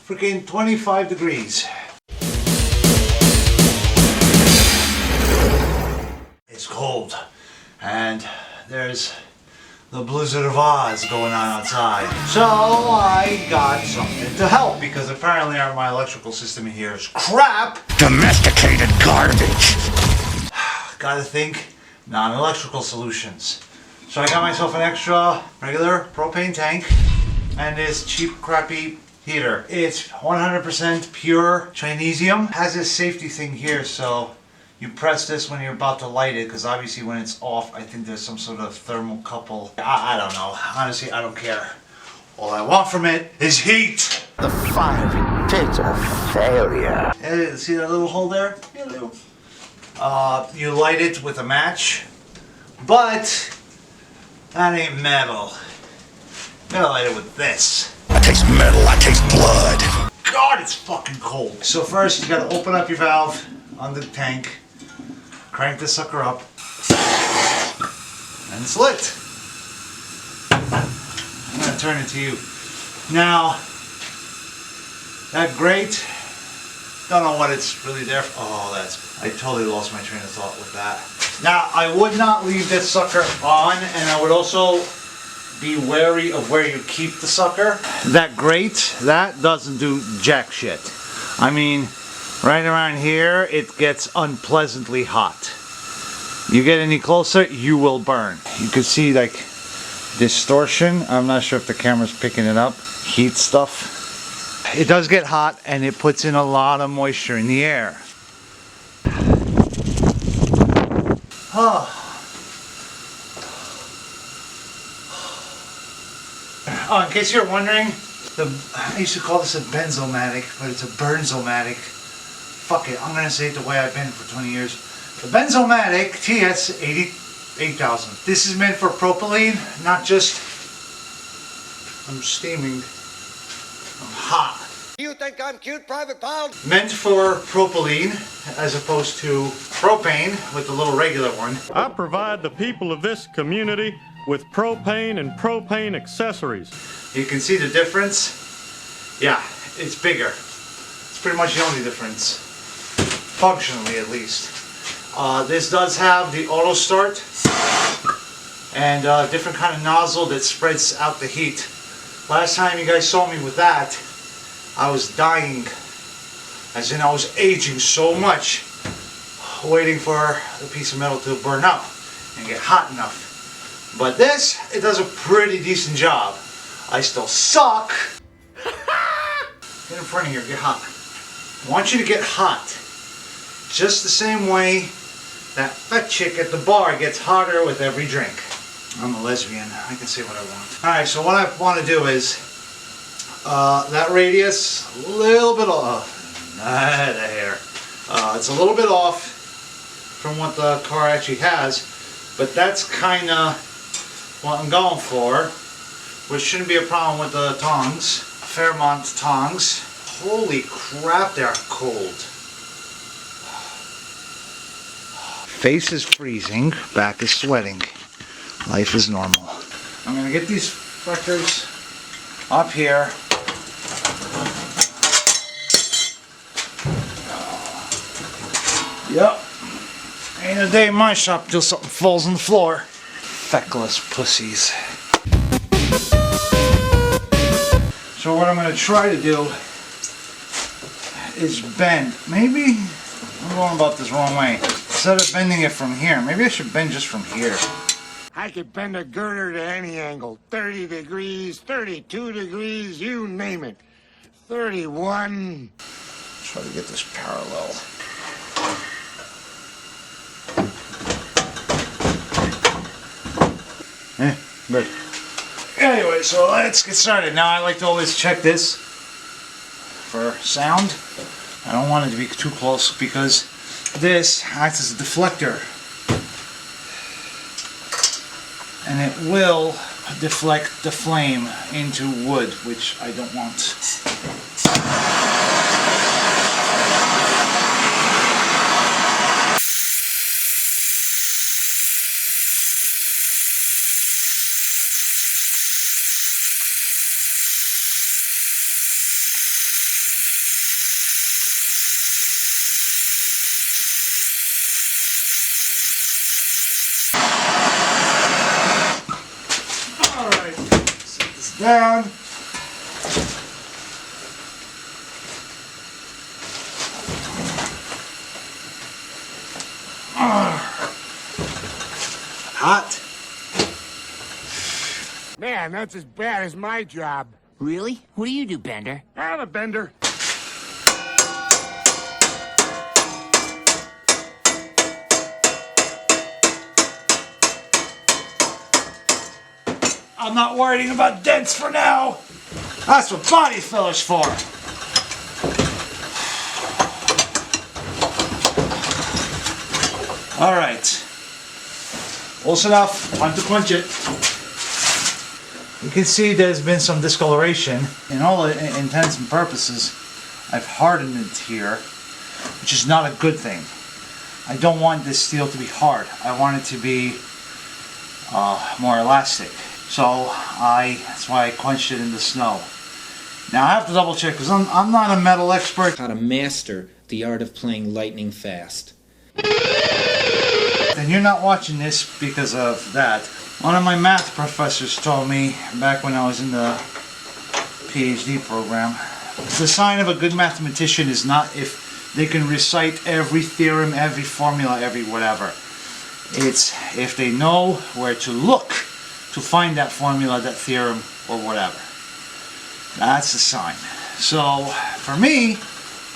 freaking 25 degrees. It's cold, and there's the Blizzard of Oz going on outside. So I got something to help, because apparently my electrical system in here is crap. Domesticated garbage. Gotta think non-electrical solutions. So I got myself an extra regular propane tank and this cheap crappy heater. It's 100% pure Chinesium. Has this safety thing here, so you press this when you're about to light it, because obviously when it's off, I think there's some sort of thermocouple. I don't know. Honestly, I don't care. All I want from it is heat. The fiery pit of failure. Hey, see that little hole there? Hello. You light it with a match, but that ain't metal. You gotta light it with this. I taste metal, I taste blood. God, it's fucking cold. So first, you gotta open up your valve on the tank, crank the sucker up, and it's lit. I'm gonna turn it to you. Now, that grate, don't know what it's really there for. Oh, I totally lost my train of thought with that. Now, I would not leave this sucker on, and I would also be wary of where you keep the sucker. That grate, that doesn't do jack shit. I mean, right around here, it gets unpleasantly hot. You get any closer, you will burn. You can see like distortion. I'm not sure if the camera's picking it up. Heat stuff. It does get hot, and it puts in a lot of moisture in the air. Oh, in case you're wondering, I used to call this a benz-o-matic, but it's a bernz-o-matic. Fuck it, I'm gonna say it the way I've been for 20 years. The benz-o-matic TS 8000. This is meant for propylene, not just. I'm steaming. I'm hot. You think I'm cute, Private Pound? Meant for propylene as opposed to propane with the little regular one. I provide the people of this community with propane and propane accessories. You can see the difference. Yeah, it's bigger. It's pretty much the only difference. Functionally, at least. This does have the auto start and a different kind of nozzle that spreads out the heat. Last time you guys saw me with that, I was dying, as in I was aging so much, waiting for the piece of metal to burn up and get hot enough. But this, it does a pretty decent job. I still suck. Get in front of here, get hot. I want you to get hot. Just the same way that fat chick at the bar gets hotter with every drink. I'm a lesbian, I can say what I want. Alright, so what I want to do is, that radius, a little bit off. The hair. It's a little bit off from what the car actually has, but that's kind of what I'm going for, which shouldn't be a problem with the tongs. Fairmont tongs. Holy crap, they're cold. Face is freezing, back is sweating. Life is normal. I'm gonna get these fuckers up here. Yep. Ain't a day in my shop till something falls on the floor. Feckless pussies. So what I'm gonna try to do is bend. Maybe I'm going about this wrong way. Instead of bending it from here, maybe I should bend just from here. I could bend a girder to any angle. 30 degrees, 32 degrees, you name it. 31. Try to get this parallel. Good. Anyway, so let's get started. Now I like to always check this for sound. I don't want it to be too close because this acts as a deflector. And it will deflect the flame into wood, which I don't want. down. Hot. Man, that's as bad as my job. Really? What do you do, Bender? I'm a bender. I'm not worrying about dents for now. That's what body filler's for. All right. Close enough. Time to quench it. You can see there's been some discoloration. In all intents and purposes, I've hardened it here, which is not a good thing. I don't want this steel to be hard. I want it to be more elastic. So that's why I quenched it in the snow. Now I have to double check because I'm not a metal expert. How to master the art of playing lightning fast. And you're not watching this because of that. One of my math professors told me back when I was in the PhD program, the sign of a good mathematician is not if they can recite every theorem, every formula, every whatever. It's if they know where to look to find that formula, that theorem, or whatever. That's the sign. So for me,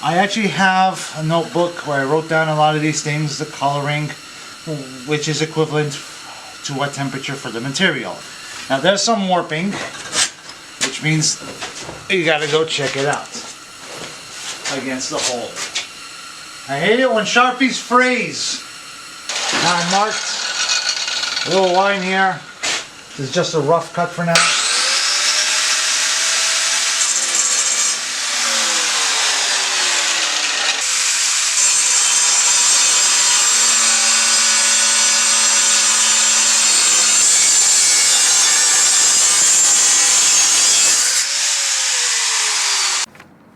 I actually have a notebook where I wrote down a lot of these things, the coloring, which is equivalent to what temperature for the material. Now there's some warping, which means you gotta go check it out against the hole. I hate it when Sharpies phrase. Now I marked a little line here. This is just a rough cut for now.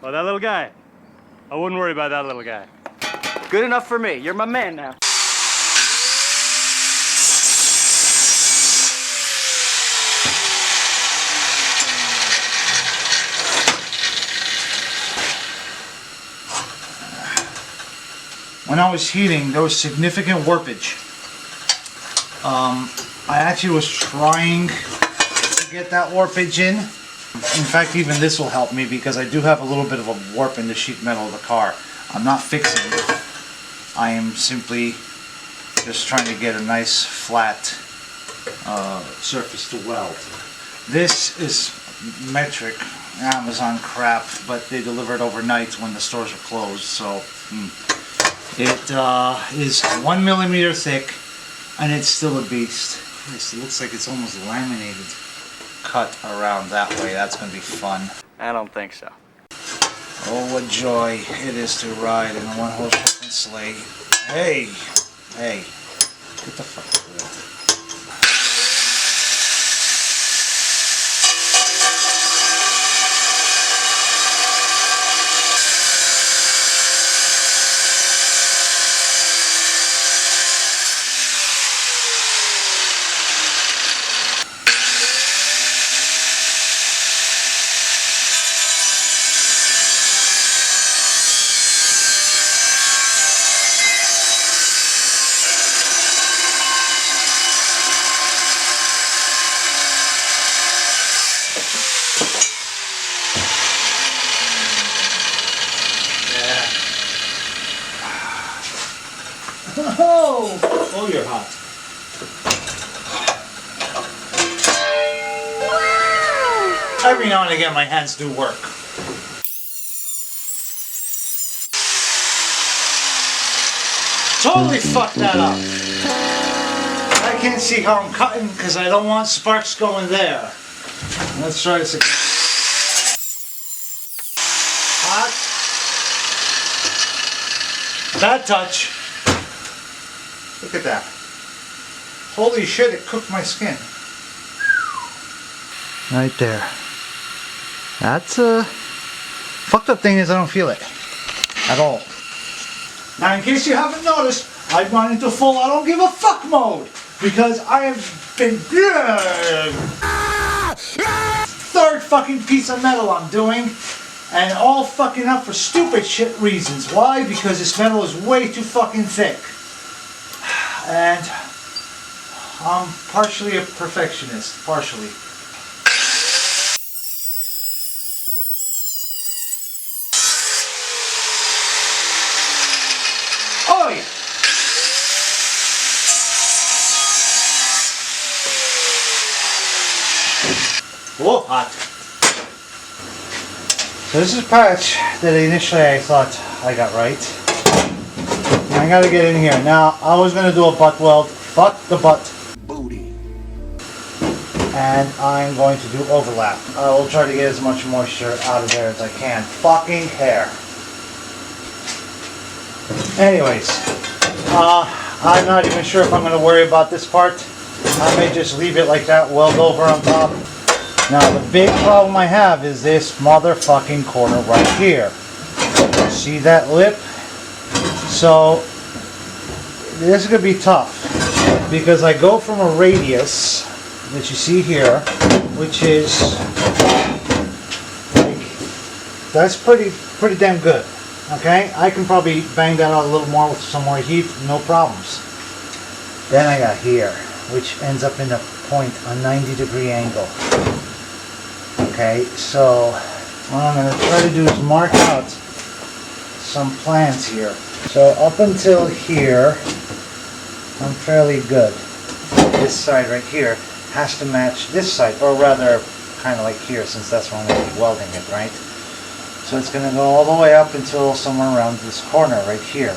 Oh, that little guy? I wouldn't worry about that little guy. Good enough for me. You're my man now. When I was heating, there was significant warpage. I actually was trying to get that warpage in. In fact, even this will help me because I do have a little bit of a warp in the sheet metal of the car. I'm not fixing it. I am simply just trying to get a nice flat surface to weld. This is metric Amazon crap, but they deliver it overnight when the stores are closed, so it is 1 millimeter thick and it's still a beast. It looks like it's almost laminated. Cut around that way. That's going to be fun. I don't think so. Oh, what joy it is to ride in a one-horse open sleigh. Hey, hey, get the fuck out of there. Oh, you're hot. Every now and again my hands do work. Totally fucked that up. I can't see how I'm cutting because I don't want sparks going there. Let's try this again. Hot. Bad touch. Look at that. Holy shit, it cooked my skin. Right there. That's fucked up thing is I don't feel it at all. Now in case you haven't noticed, I've gone into full I don't give a fuck mode because I have been fucking piece of metal I'm doing, and all fucking up for stupid shit reasons. Why? Because this metal is way too fucking thick. And I'm partially a perfectionist, partially. Oh yeah! Whoa, hot. So this is a patch that initially I thought I got right. I gotta get in here. Now, I was gonna do a butt weld. Fuck the butt. Booty. And I'm going to do overlap. I will try to get as much moisture out of there as I can. Fucking hair. Anyways, I'm not even sure if I'm gonna worry about this part. I may just leave it like that, weld over on top. Now, the big problem I have is this motherfucking corner right here. See that lip? So, this is going to be tough because I go from a radius that you see here, which is like, that's pretty damn good. Okay, I can probably bang that out a little more with some more heat, no problems. Then I got here, which ends up in a point, a 90-degree angle. Okay, so what I'm going to try to do is mark out some plans here. So up until here, I'm fairly good. This side right here has to match this side, or rather, kind of like here, since that's where I'm going to be welding it, right? So it's going to go all the way up until somewhere around this corner right here.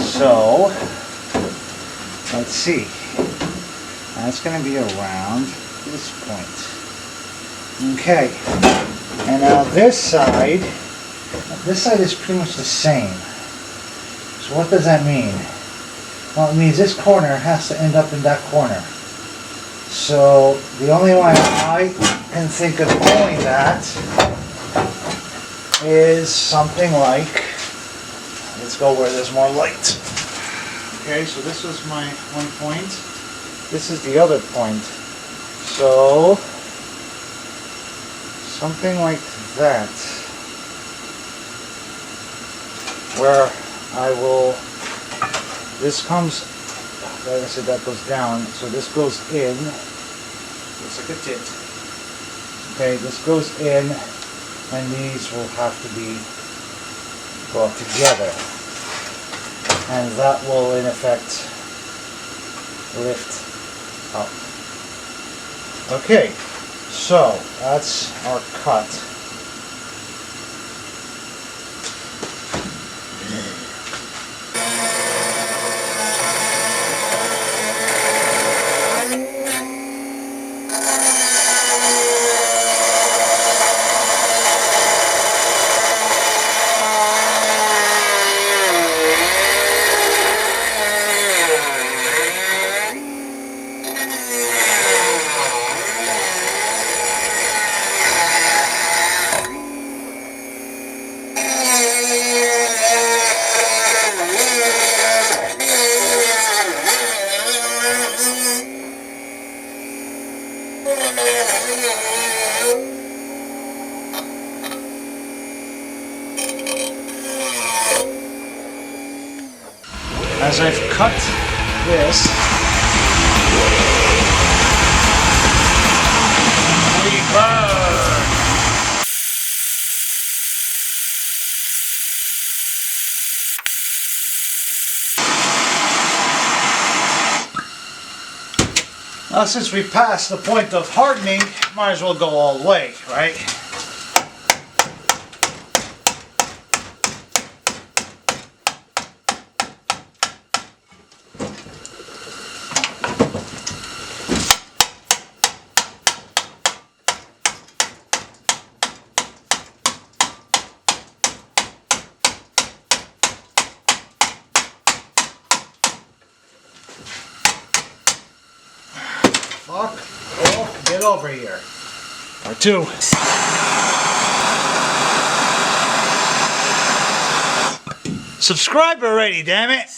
So, let's see. That's going to be around this point. Okay. And now this side is pretty much the same. So what does that mean? Well, it means this corner has to end up in that corner. So the only way I can think of doing that is something like, let's go where there's more light. Okay, so this was my one point. This is the other point. So something like that, where I will, this comes, like I said, that goes down, so this goes in, looks like a tit. Okay, this goes in, and these will have to be brought together, and that will in effect lift up. Okay, so that's our cut. As I've cut this, we burn. Now, since we passed the point of hardening, might as well go all the way, right? Fuck off, get over here. Part two. Subscribe already, damn it.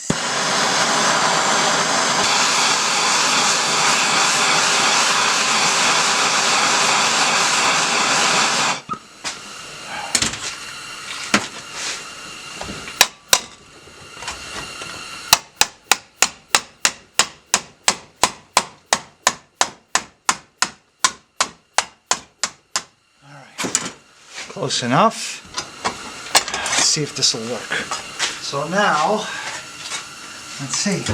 Close enough. Let's see if this will work. So now, let's see.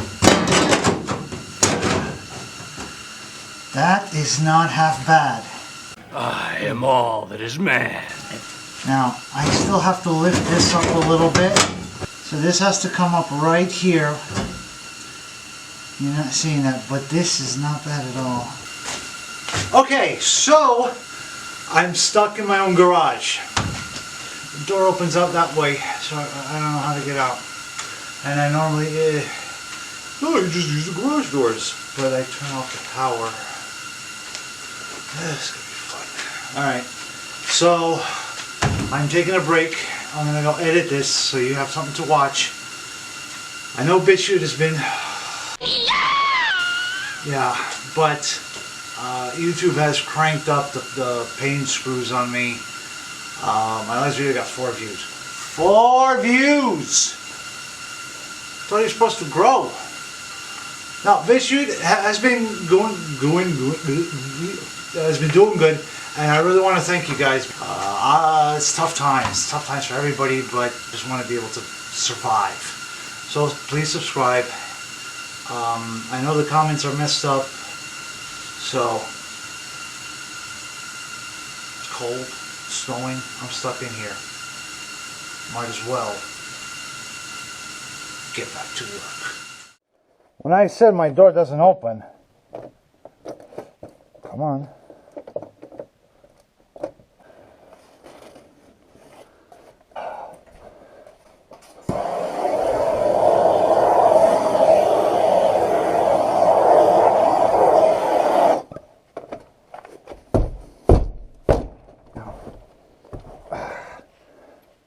That is not half bad. I am all that is man. Now, I still have to lift this up a little bit. So this has to come up right here. You're not seeing that, but this is not bad at all. Okay, so I'm stuck in my own garage. The door opens up that way, so I don't know how to get out. And I normally, no, you just use the garage doors. But I turn off the power. This is gonna be fun. Alright, so I'm taking a break. I'm gonna go edit this so you have something to watch. I know Bitchute has been, yeah, but YouTube has cranked up the paint screws on me. My last video got 4 views. 4 views! I thought you're supposed to grow. Now, Bitchute has been has been doing good, and I really want to thank you guys. It's tough times for everybody, but just want to be able to survive. So please subscribe. I know the comments are messed up, so it's cold, it's snowing, I'm stuck in here. Might as well get back to work. When I said my door doesn't open, come on.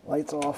Lights off.